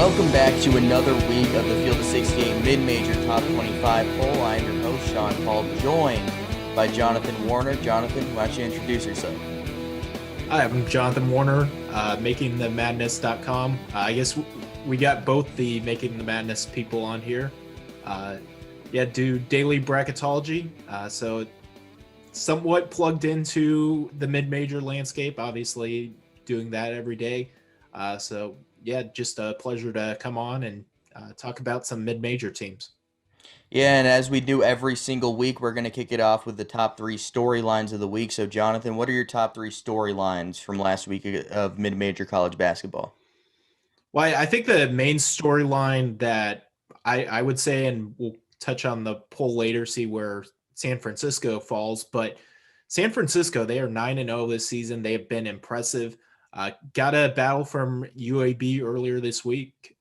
Welcome back to another week of the Field of 68 Mid-Major Top 25 poll. I am your host, Sean Paul, joined by Jonathan Warner. Jonathan, why don't you introduce yourself? Hi, I'm Jonathan Warner, makingthemadness.com. I guess we got both the Making the Madness people on here. Do daily bracketology, so somewhat plugged into the mid-major landscape, obviously doing that every day. Just a pleasure to come on and talk about some mid-major teams. Yeah, and as we do every single week, we're going to kick it off with the top three storylines of the week. So, Jonathan, what are your top three storylines from last week of mid-major college basketball? Well, I think the main storyline that I would say, and we'll touch on the poll later, see where San Francisco falls, but San Francisco, they are 9-0 this season. They have been impressive. Got a battle from UAB earlier this week,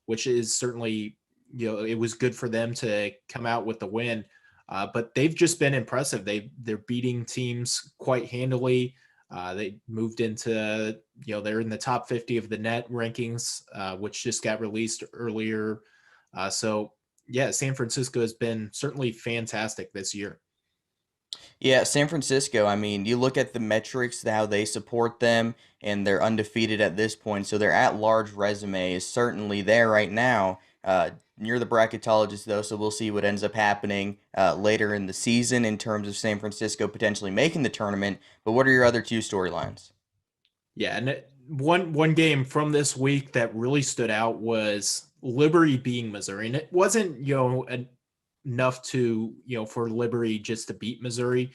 which is certainly, it was good for them to come out with the win. But they've just been impressive. They're beating teams quite handily. They moved into, they're in the top 50 of the net rankings, which just got released earlier. San Francisco has been certainly fantastic this year. Yeah, San Francisco, I mean, you look at the metrics, how they support them, and they're undefeated at this point, so their at-large resume is certainly there right now. You're the bracketologist, though, so we'll see what ends up happening later in the season in terms of San Francisco potentially making the tournament. But what are your other two storylines? Yeah, and one game from this week that really stood out was Liberty beating Missouri, and it wasn't enough to for Liberty just to beat Missouri.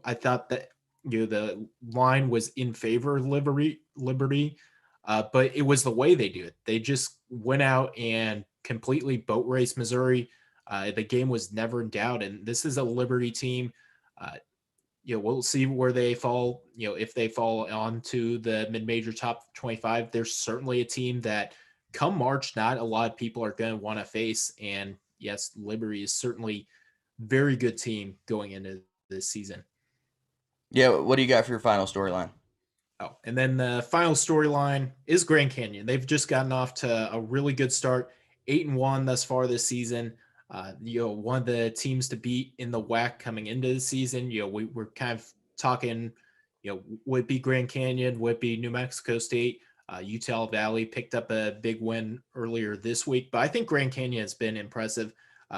I thought that the line was in favor of Liberty, but it was the way they do it. They just went out and completely boat raced Missouri. The game was never in doubt, and this is a Liberty team. We'll see where they fall. If they fall onto the mid-major top 25, there's certainly a team that come March, not a lot of people are going to want to face. And yes, Liberty is certainly a very good team going into this season. Yeah, what do you got for your final storyline? Oh, and then the final storyline is Grand Canyon. They've just gotten off to a really good start, 8-1 thus far this season. One of the teams to beat in the WAC coming into the season. We're kind of talking, would it be Grand Canyon, would it be New Mexico State? Utah Valley picked up a big win earlier this week, but I think Grand Canyon has been impressive.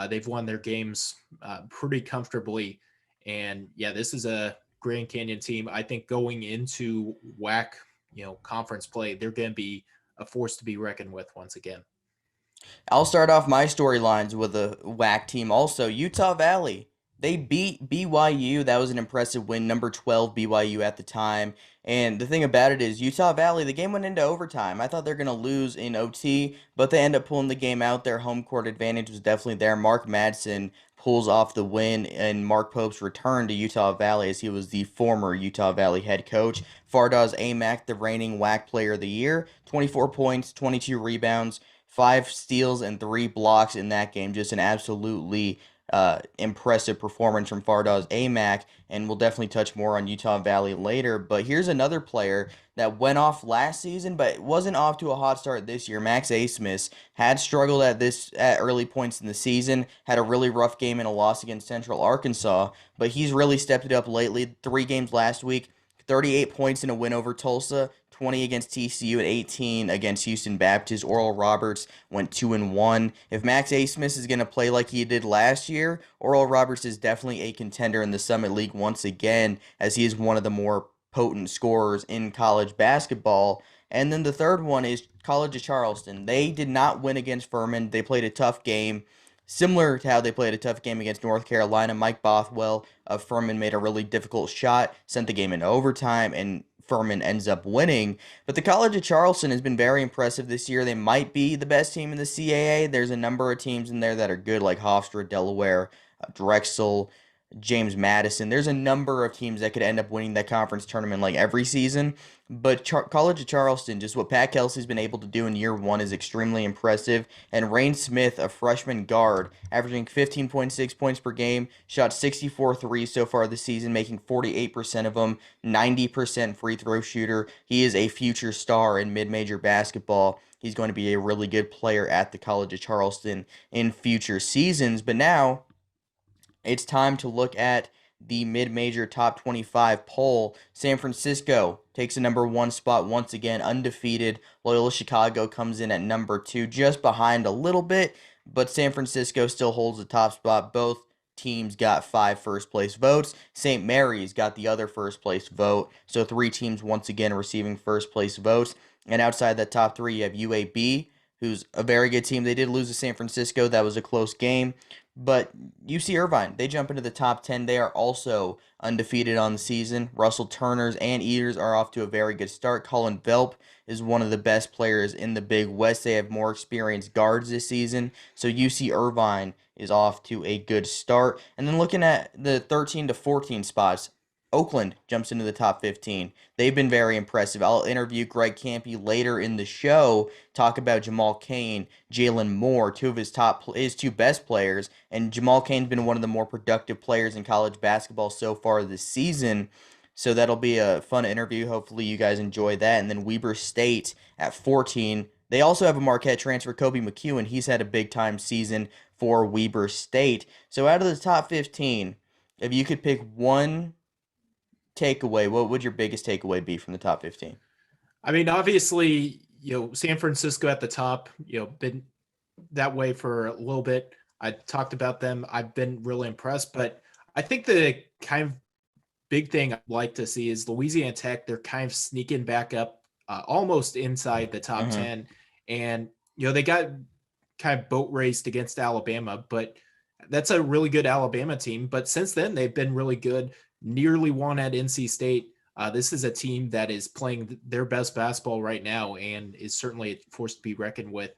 They've won their games pretty comfortably, and this is a Grand Canyon team. I think going into WAC, conference play, they're going to be a force to be reckoned with once again. I'll start off my storylines with a WAC team also. Utah Valley. They beat BYU. That was an impressive win. Number 12 BYU at the time. And the thing about it is Utah Valley, the game went into overtime. I thought they were going to lose in OT, but they end up pulling the game out. Their home court advantage was definitely there. Mark Madsen pulls off the win, and Mark Pope's return to Utah Valley as he was the former Utah Valley head coach. Fardaws Aimaq, the reigning WAC player of the year, 24 points, 22 rebounds, 5 steals, and 3 blocks in that game. Just an absolutely impressive performance from Fardaws Aimaq, and we'll definitely touch more on Utah Valley later. But here's another player that went off last season, but wasn't off to a hot start this year. Max Asmus had struggled at early points in the season, had a really rough game in a loss against Central Arkansas, but he's really stepped it up lately. 3 games last week, 38 points in a win over Tulsa, 20 against TCU, and 18 against Houston Baptist. Oral Roberts went 2-1. If Max Asmus is going to play like he did last year, Oral Roberts is definitely a contender in the Summit League once again, as he is one of the more potent scorers in college basketball. And then the third one is College of Charleston. They did not win against Furman. They played a tough game, similar to how they played a tough game against North Carolina. Mike Bothwell of Furman made a really difficult shot, sent the game into overtime, and Furman ends up winning. But the College of Charleston has been very impressive this year. They might be the best team in the CAA. There's a number of teams in there that are good, like Hofstra, Delaware, Drexel, James Madison. There's a number of teams that could end up winning that conference tournament like every season. But College of Charleston, just what Pat Kelsey's been able to do in year one is extremely impressive. And Rain Smith, a freshman guard, averaging 15.6 points per game, shot 64 threes so far this season, making 48% of them, 90% free throw shooter. He is a future star in mid-major basketball. He's going to be a really good player at the College of Charleston in future seasons. But now it's time to look at the mid-major top 25 poll. San Francisco takes the number one spot once again, undefeated. Loyola Chicago comes in at number two, just behind a little bit, but San Francisco still holds the top spot. Both teams got 5 first place votes. St. Mary's got the other first place vote. So 3 teams once again receiving first place votes. And outside that top 3, you have UAB, who's a very good team. They did lose to San Francisco. That was a close game. But UC Irvine, they jump into the top 10. They are also undefeated on the season. Russell Turner's and Eaters are off to a very good start. Colin Velp is one of the best players in the Big West. They have more experienced guards this season. So UC Irvine is off to a good start. And then looking at the 13 to 14 spots, Oakland jumps into the top 15. They've been very impressive. I'll interview Greg Campy later in the show, talk about Jamal Cain, Jalen Moore, his two best players, and Jamal Cain's been one of the more productive players in college basketball so far this season. So that'll be a fun interview. Hopefully you guys enjoy that. And then Weber State at 14. They also have a Marquette transfer, Kobe McEwen. He's had a big time season for Weber State. So out of the top 15, if you could pick one takeaway, what would your biggest takeaway be from the top 15? I mean, obviously, San Francisco at the top, been that way for a little bit. I talked about them. I've been really impressed, but I think the kind of big thing I'd like to see is Louisiana Tech. They're kind of sneaking back up, almost inside the top 10. And, they got kind of boat raced against Alabama, but that's a really good Alabama team. But since then, they've been really good. Nearly won at NC State. This is a team that is playing their best basketball right now and is certainly a force to be reckoned with.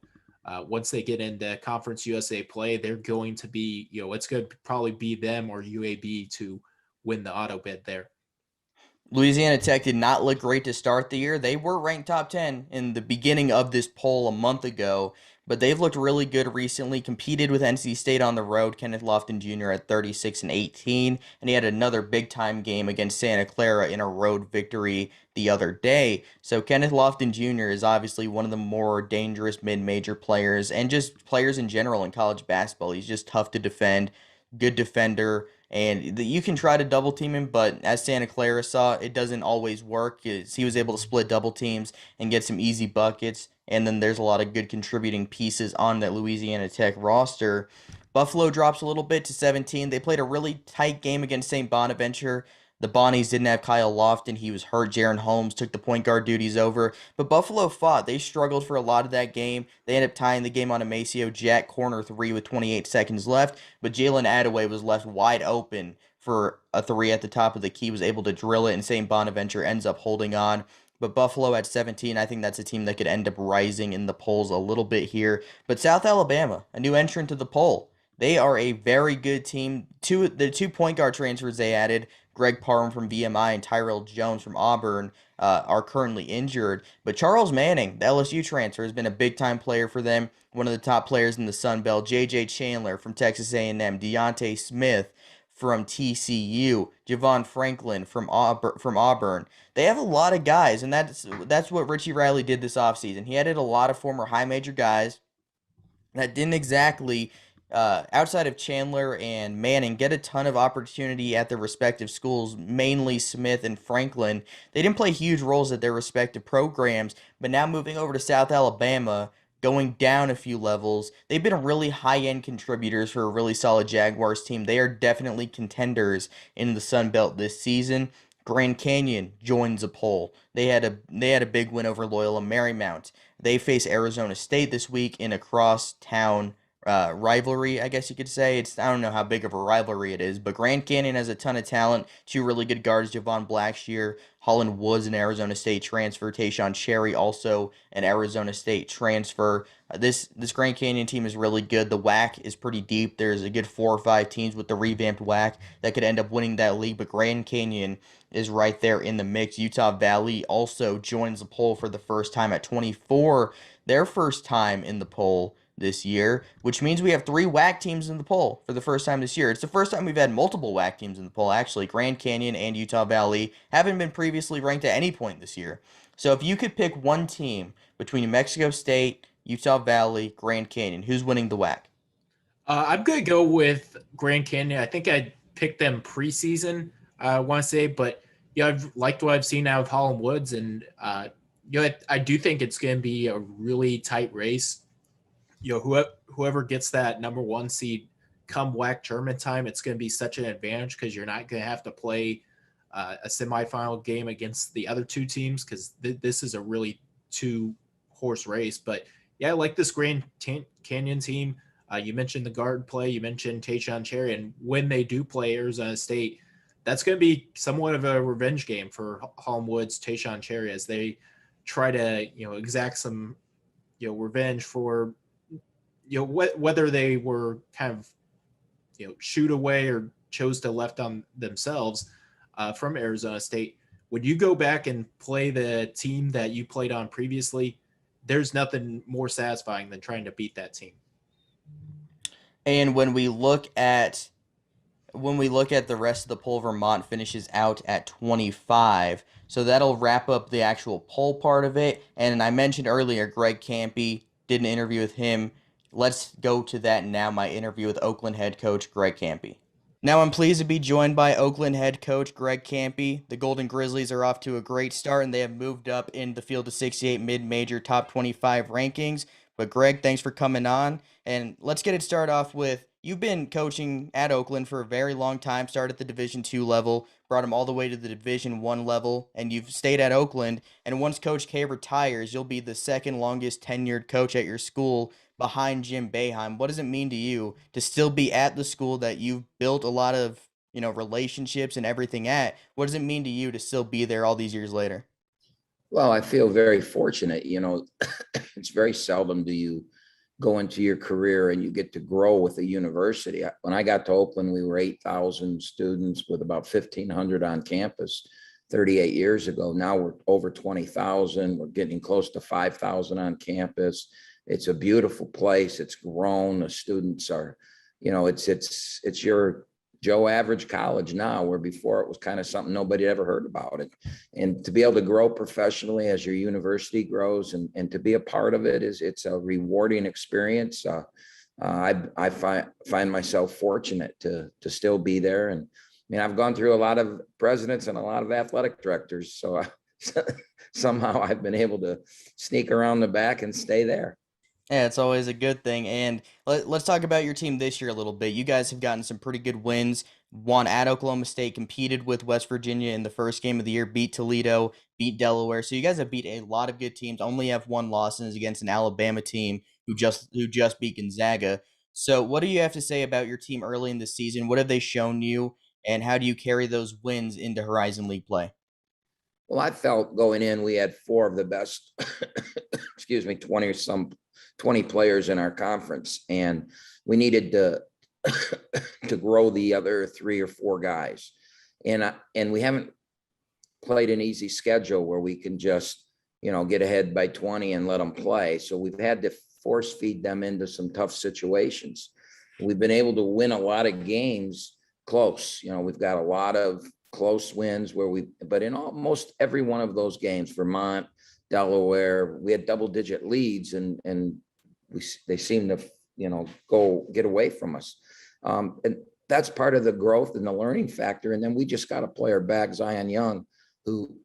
Once they get into Conference USA play, they're going to be, it's going to probably be them or UAB to win the auto bid there. Louisiana Tech did not look great to start the year. They were ranked top 10 in the beginning of this poll a month ago, but they've looked really good recently. Competed with NC State on the road, Kenneth Lofton Jr. at 36 and 18, and he had another big-time game against Santa Clara in a road victory the other day. So Kenneth Lofton Jr. is obviously one of the more dangerous mid-major players and just players in general in college basketball. He's just tough to defend, good defender, and you can try to double team him, but as Santa Clara saw, it doesn't always work. He was able to split double teams and get some easy buckets, and then there's a lot of good contributing pieces on that Louisiana Tech roster. Buffalo drops a little bit to 17. They played a really tight game against St. Bonaventure. The Bonnies didn't have Kyle Lofton. He was hurt. Jaron Holmes took the point guard duties over. But Buffalo fought. They struggled for a lot of that game. They ended up tying the game on a Maceo Jack corner 3 with 28 seconds left. But Jalen Attaway was left wide open for a 3 at the top of the key. Was able to drill it, and St. Bonaventure ends up holding on. But Buffalo at 17, I think that's a team that could end up rising in the polls a little bit here. But South Alabama, a new entrant to the poll. They are a very good team. The two point guard transfers they added, Greg Parham from VMI and Tyrell Jones from Auburn, are currently injured. But Charles Manning, the LSU transfer, has been a big-time player for them. One of the top players in the Sun Belt. J.J. Chandler from Texas A&M. Deontay Smith from TCU. Javon Franklin from Auburn. They have a lot of guys, and that's what Richie Riley did this offseason. He added a lot of former high major guys that didn't exactly, outside of Chandler and Manning, get a ton of opportunity at their respective schools, mainly Smith and Franklin. They didn't play huge roles at their respective programs, but now moving over to South Alabama, going down a few levels, they've been really high-end contributors for a really solid Jaguars team. They are definitely contenders in the Sun Belt this season. Grand Canyon joins a poll. They had a big win over Loyola Marymount. They face Arizona State this week in a crosstown rivalry, I guess you could say. I don't know how big of a rivalry it is, but Grand Canyon has a ton of talent. Two really good guards, Javon Blackshear, Holland Woods, an Arizona State transfer, Tayshawn Cherry, also an Arizona State transfer. This Grand Canyon team is really good. The WAC is pretty deep. There's a good 4 or 5 teams with the revamped WAC that could end up winning that league, but Grand Canyon is right there in the mix. Utah Valley also joins the poll for the first time at 24, their first time in the poll this year, which means we have 3 WAC teams in the poll for the first time this year. It's the first time we've had multiple WAC teams in the poll, actually. Grand Canyon and Utah Valley haven't been previously ranked at any point this year. So if you could pick one team between New Mexico State, Utah Valley, Grand Canyon, who's winning the WAC? I'm going to go with Grand Canyon. I think I picked them preseason, I want to say, but yeah, I've liked what I've seen out of Holland Woods, and I do think it's going to be a really tight race. Whoever gets that number 1 seed come WAC tournament time, it's going to be such an advantage because you're not going to have to play a semifinal game against the other 2 teams because this is a really 2-horse race. But yeah, I like this Grand Canyon team. You mentioned the guard play. You mentioned Tayshawn Cherry, and when they do play Arizona State, that's going to be somewhat of a revenge game for Holland Woods, Tayshawn Cherry, as they try to exact some revenge for whether they were kind of shoot away or chose to left on themselves from Arizona State. When you go back and play the team that you played on previously, there's nothing more satisfying than trying to beat that team. And when we look at the rest of the poll, Vermont finishes out at 25. So that'll wrap up the actual poll part of it. And I mentioned earlier, Greg Campy did an interview with him. Let's go to that now, my interview with Oakland head coach Greg Campy. Now I'm pleased to be joined by Oakland head coach Greg Campy. The Golden Grizzlies are off to a great start, and they have moved up in the field of 68 mid-major top 25 rankings. But Greg, thanks for coming on. And let's get it started off with, you've been coaching at Oakland for a very long time, started at the Division II level, brought them all the way to the Division I level, and you've stayed at Oakland. And once Coach K retires, you'll be the second longest tenured coach at your school behind Jim Boeheim. What does it mean to you to still be at the school that you've built a lot of, relationships and everything at? What does it mean to you to still be there all these years later? Well, I feel very fortunate. It's very seldom do you go into your career and you get to grow with a university. When I got to Oakland, we were 8,000 students with about 1,500 on campus 38 years ago. Now we're over 20,000. We're getting close to 5,000 on campus. It's a beautiful place. It's grown. The students are, it's your Joe average college now, where before it was kind of something nobody ever heard about it. And to be able to grow professionally as your university grows and to be a part of it's a rewarding experience. I find myself fortunate to still be there. And I mean, I've gone through a lot of presidents and a lot of athletic directors. So somehow I've been able to sneak around the back and stay there. Yeah, it's always a good thing. And let's talk about your team this year a little bit. You guys have gotten some pretty good wins. Won at Oklahoma State, competed with West Virginia in the first game of the year, beat Toledo, beat Delaware. So you guys have beat a lot of good teams. Only have one loss, and is against an Alabama team who just beat Gonzaga. So what do you have to say about your team early in the season? What have they shown you, and how do you carry those wins into Horizon League play? Well, I felt going in, we had 4 of the best, 20 players in our conference, and we needed to to grow the other 3 or 4 guys. And we haven't played an easy schedule where we can just, get ahead by 20 and let them play. So we've had to force feed them into some tough situations. We've been able to win a lot of games close. We've got a lot of close wins but in almost every one of those games, Vermont, Delaware, we had double-digit leads, and they seem to, go get away from us. And that's part of the growth and the learning factor. And then we just got a player back, Zion Young, who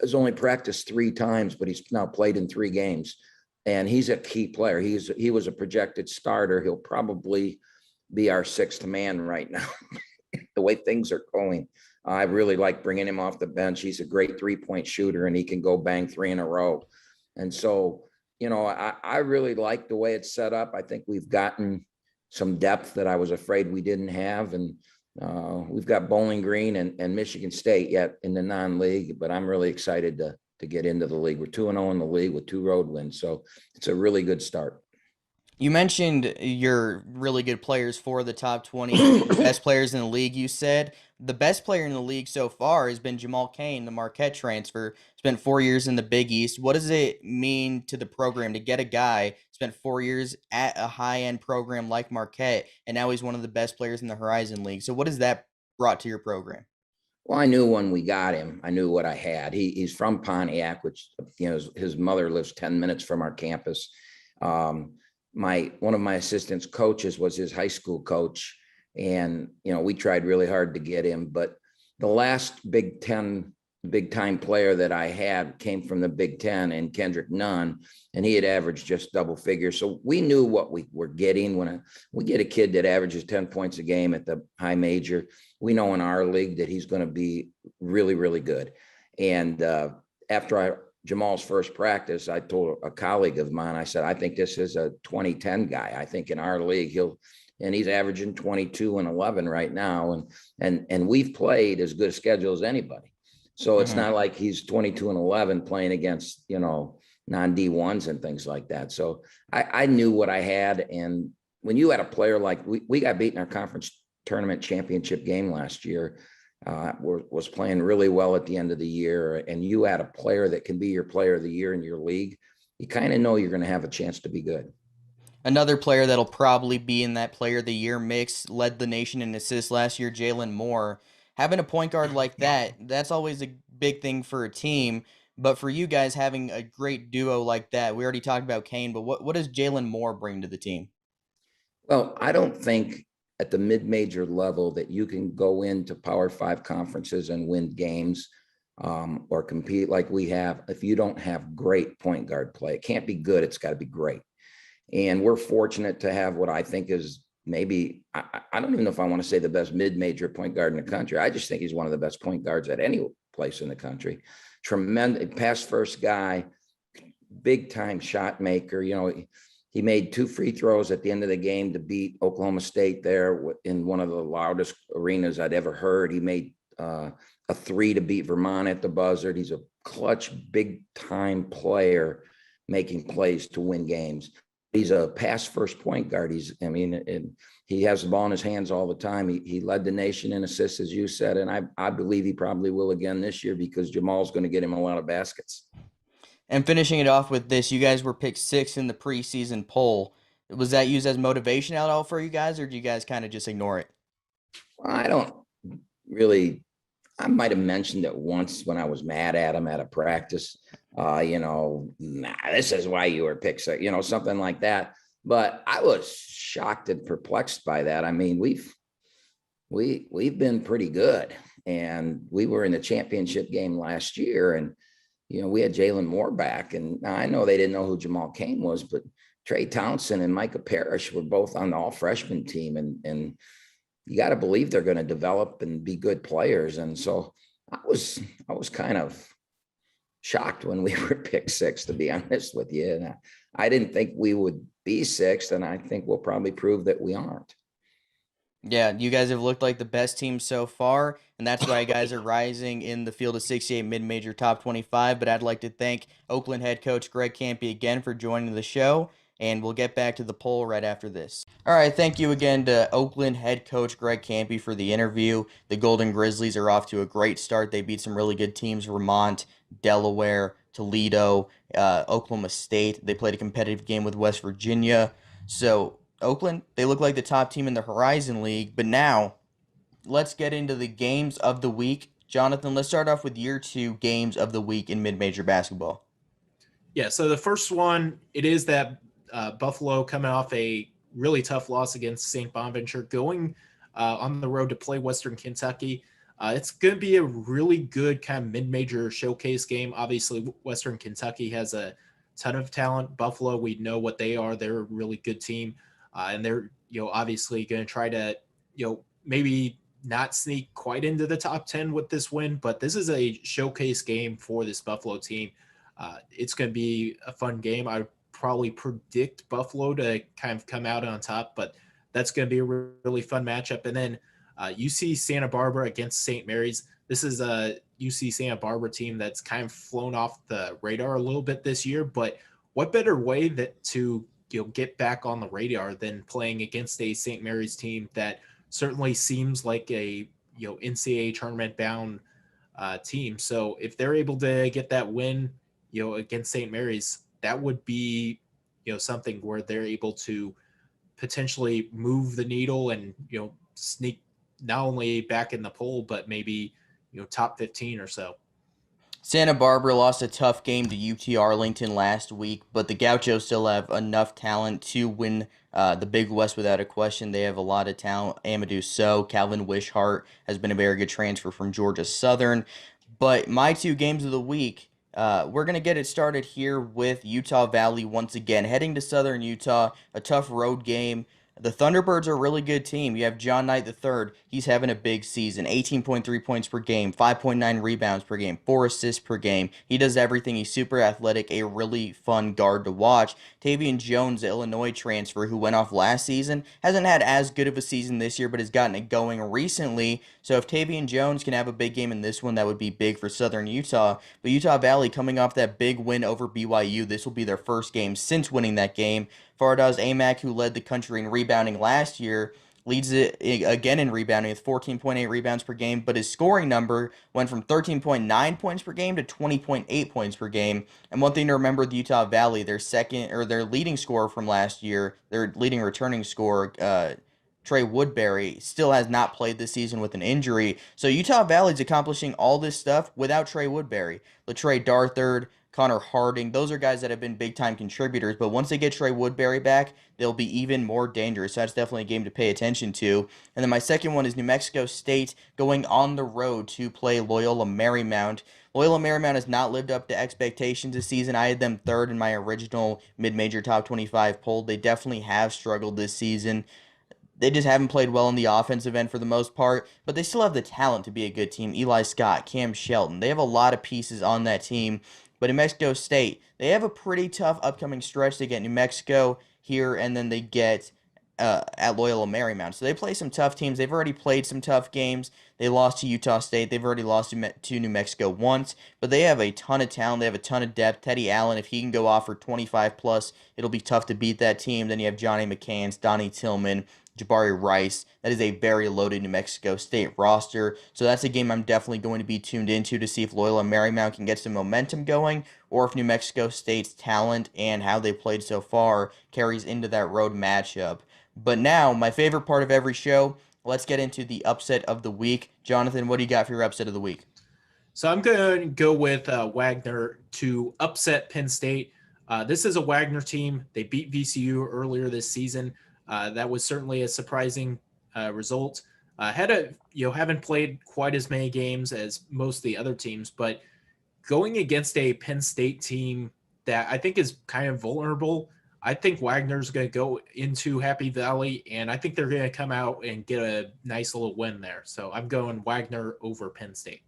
has only practiced 3 times, but he's now played in 3 games. And he's a key player. He was a projected starter. He'll probably be our 6th man right now, the way things are going. I really like bringing him off the bench. He's a great 3-point shooter, and he can go bang 3 in a row. And so I really like the way it's set up. I think we've gotten some depth that I was afraid we didn't have. And we've got Bowling Green and Michigan State yet in the non-league, but I'm really excited to get into the league. We're 2-0 in the league with 2 road wins. So it's a really good start. You mentioned your really good players for the top 20 best players in the league, you said. The best player in the league so far has been Jamal Cain, the Marquette transfer. Spent 4 years in the Big East. What does it mean to the program to get a guy spent 4 years at a high-end program like Marquette, and now he's one of the best players in the Horizon League? So what has that brought to your program? Well, I knew when we got him, I knew what I had. He's from Pontiac, which, his mother lives 10 minutes from our campus. One of my assistant's coaches was his high school coach. And, we tried really hard to get him, but the last Big time player that I had came from the Big Ten, and Kendrick Nunn, and he had averaged just double figures. So we knew what we were getting. When we get a kid that averages 10 points a game at the high major, we know in our league that he's going to be really, really good. And after Jamal's first practice, I told a colleague of mine, I said, I think this is a 2010 guy. I think in our league, and he's averaging 22 and 11 right now. And we've played as good a schedule as anybody. So it's not like he's 22 and 11 playing against, non-D1s and things like that. So I knew what I had. And when you had a player like we got beat in our conference tournament championship game last year, was playing really well at the end of the year, and you had a player that can be your player of the year in your league, you kind of know you're going to have a chance to be good. Another player that'll probably be in that player of the year mix, led the nation in assists last year, Jalen Moore. Having a point guard like that's always a big thing for a team. But for you guys, having a great duo like that, we already talked about Kane, but what does Jalen Moore bring to the team? Well, I don't think at the mid-major level that you can go into Power 5 conferences and win games or compete like we have if you don't have great point guard play. It can't be good. It's got to be great. And we're fortunate to have what I think is maybe, I don't even know if I want to say the best mid-major point guard in the country. I just think he's one of the best point guards at any place in the country. Tremendous pass first guy, big time shot maker. He made 2 free throws at the end of the game to beat Oklahoma State there in one of the loudest arenas I'd ever heard. He made a 3 to beat Vermont at the buzzer. He's a clutch, big time player making plays to win games. He's a pass first point guard. He has the ball in his hands all the time. He led the nation in assists, as you said, and I believe he probably will again this year because Jamal's going to get him a lot of baskets. And finishing it off with this, you guys were picked 6th in the preseason poll. Was that used as motivation at all for you guys, or do you guys kind of just ignore it? I don't really. I might have mentioned it once when I was mad at him at a practice. This is why you were picked, something like that. But I was shocked and perplexed by that. I mean, we've been pretty good, and we were in the championship game last year, and we had Jalen Moore back, and I know they didn't know who Jamal Cain was, but Trey Townsend and Micah Parrish were both on the all freshman team, and you got to believe they're going to develop and be good players. And so I was kind of shocked when we were picked 6th, to be honest with you. And I didn't think we would be 6th, and I think we'll probably prove that we aren't. Yeah, you guys have looked like the best team so far, and that's why you guys are rising in the field of 68 mid-major top 25. But I'd like to thank Oakland head coach Greg Campy again for joining the show, and we'll get back to the poll right after this. All right, thank you again to Oakland head coach Greg Campy for the interview. The Golden Grizzlies are off to a great start. They beat some really good teams, Vermont, Delaware, Toledo, Oklahoma State. They played a competitive game with West Virginia. So Oakland, they look like the top team in the Horizon League. But now, let's get into the games of the week. Jonathan, let's start off with your 2 games of the week in mid-major basketball. Yeah, so the first one, it is that Buffalo coming off a really tough loss against St. Bonaventure, going on the road to play Western Kentucky. It's going to be a really good kind of mid-major showcase game. Obviously, Western Kentucky has a ton of talent. Buffalo, we know what they are. They're a really good team. And they're, obviously going to try to, maybe not sneak quite into the top 10 with this win, but this is a showcase game for this Buffalo team. It's going to be a fun game. I probably predict Buffalo to kind of come out on top, but that's going to be a really fun matchup. And then UC Santa Barbara against St. Mary's. This is a UC Santa Barbara team that's kind of flown off the radar a little bit this year, but what better way to get back on the radar than playing against a St. Mary's team that certainly seems like a NCAA tournament bound team. So if they're able to get that win, against St. Mary's, that would be something where they're able to potentially move the needle and sneak not only back in the poll but maybe top 15 or so. Santa Barbara lost a tough game to UT Arlington last week, but the Gauchos still have enough talent to win the Big West without a question. They have a lot of talent. Amadou Sow, Calvin Wishart has been a very good transfer from Georgia Southern. But my two games of the week, we're going to get it started here with Utah Valley once again. Heading to Southern Utah, a tough road game. The Thunderbirds are a really good team. You have John Knight III. He's having a big season. 18.3 points per game, 5.9 rebounds per game, 4 assists per game. He does everything. He's super athletic, a really fun guard to watch. Tavian Jones, the Illinois transfer who went off last season, hasn't had as good of a season this year, but has gotten it going recently. So if Tavian Jones can have a big game in this one, that would be big for Southern Utah. But Utah Valley coming off that big win over BYU, this will be their first game since winning that game. Fardaws Aimaq, who led the country in rebounding last year, leads it again in rebounding with 14.8 rebounds per game, but his scoring number went from 13.9 points per game to 20.8 points per game. And one thing to remember with Utah Valley, their leading scorer from last year, their leading returning scorer, Trey Woodbury, still has not played this season with an injury. So Utah Valley's accomplishing all this stuff without Trey Woodbury. Latrey Darthard, Connor Harding, those are guys that have been big-time contributors, but once they get Trey Woodbury back, they'll be even more dangerous. So that's definitely a game to pay attention to. And then my second one is New Mexico State going on the road to play Loyola Marymount. Loyola Marymount has not lived up to expectations this season. I had them third in my original mid-major top 25 poll. They definitely have struggled this season. They just haven't played well in the offensive end for the most part, but they still have the talent to be a good team. Eli Scott, Cam Shelton, they have a lot of pieces on that team. But New Mexico State, they have a pretty tough upcoming stretch. They get New Mexico here, and then they get at Loyola Marymount. So they play some tough teams. They've already played some tough games. They lost to Utah State. They've already lost to New Mexico once. But they have a ton of talent. They have a ton of depth. Teddy Allen, if he can go off for 25 plus, it'll be tough to beat that team. Then you have Johnny McCants, Donnie Tillman, Jabari Rice. That is a very loaded New Mexico State roster. So that's a game I'm definitely going to be tuned into to see if Loyola Marymount can get some momentum going or if New Mexico State's talent and how they played so far carries into that road matchup. But now, my favorite part of every show, let's get into the upset of the week. Jonathan, what do you got for your upset of the week? So I'm going to go with Wagner to upset Penn State. This is a Wagner team. They beat VCU earlier this season. That was certainly a surprising result. Haven't played quite as many games as most of the other teams, but going against a Penn State team that I think is kind of vulnerable, I think Wagner's going to go into Happy Valley, and I think they're going to come out and get a nice little win there. So I'm going Wagner over Penn State.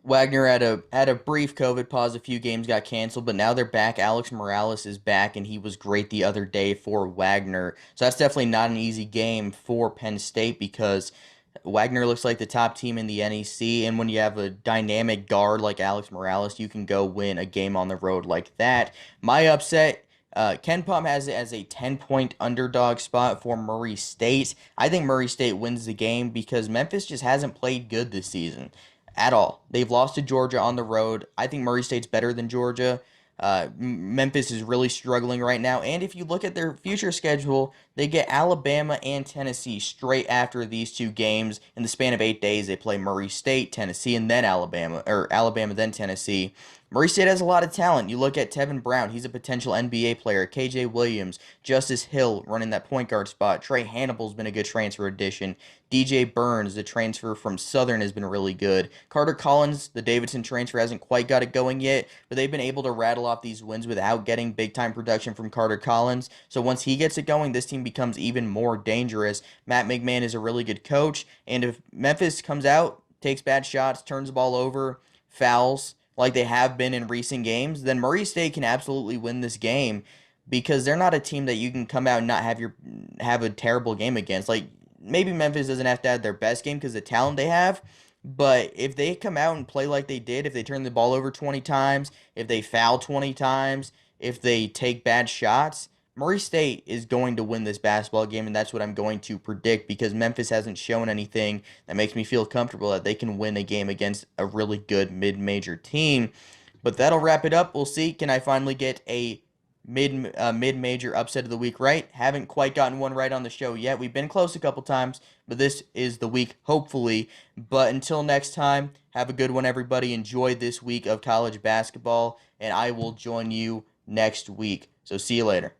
Wagner had a brief COVID pause. A few games got canceled, but now they're back. Alex Morales is back, and he was great the other day for Wagner. So that's definitely not an easy game for Penn State because Wagner looks like the top team in the NEC, and when you have a dynamic guard like Alex Morales, you can go win a game on the road like that. My upset, Ken Pom has it as a 10-point underdog spot for Murray State. I think Murray State wins the game because Memphis just hasn't played good this season at all. They've lost to Georgia on the road. I think Murray State's better than Georgia. Memphis is really struggling right now. And if you look at their future schedule, they get Alabama and Tennessee straight after these two games. In the span of 8 days, they play Murray State, Tennessee, and then Alabama, then Tennessee. Murray State has a lot of talent. You look at Tevin Brown, he's a potential NBA player. KJ Williams, Justice Hill running that point guard spot. Trey Hannibal's been a good transfer addition. DJ Burns, the transfer from Southern, has been really good. Carter Collins, the Davidson transfer, hasn't quite got it going yet, but they've been able to rattle off these wins without getting big-time production from Carter Collins. So once he gets it going, this team becomes even more dangerous. Matt McMahon is a really good coach, and if Memphis comes out, takes bad shots, turns the ball over, fouls, like they have been in recent games, then Murray State can absolutely win this game. because they're not a team that you can come out and not have a terrible game against. Like maybe Memphis doesn't have to have their best game because of the talent they have, but if they come out and play like they did, if they turn the ball over 20 times, if they foul 20 times, if they take bad shots, Murray State is going to win this basketball game, and that's what I'm going to predict because Memphis hasn't shown anything that makes me feel comfortable that they can win a game against a really good mid-major team. But that'll wrap it up. We'll see. Can I finally get a mid-major upset of the week right? Haven't quite gotten one right on the show yet. We've been close a couple times, but this is the week, hopefully. But until next time, have a good one, everybody. Enjoy this week of college basketball, and I will join you next week. So see you later.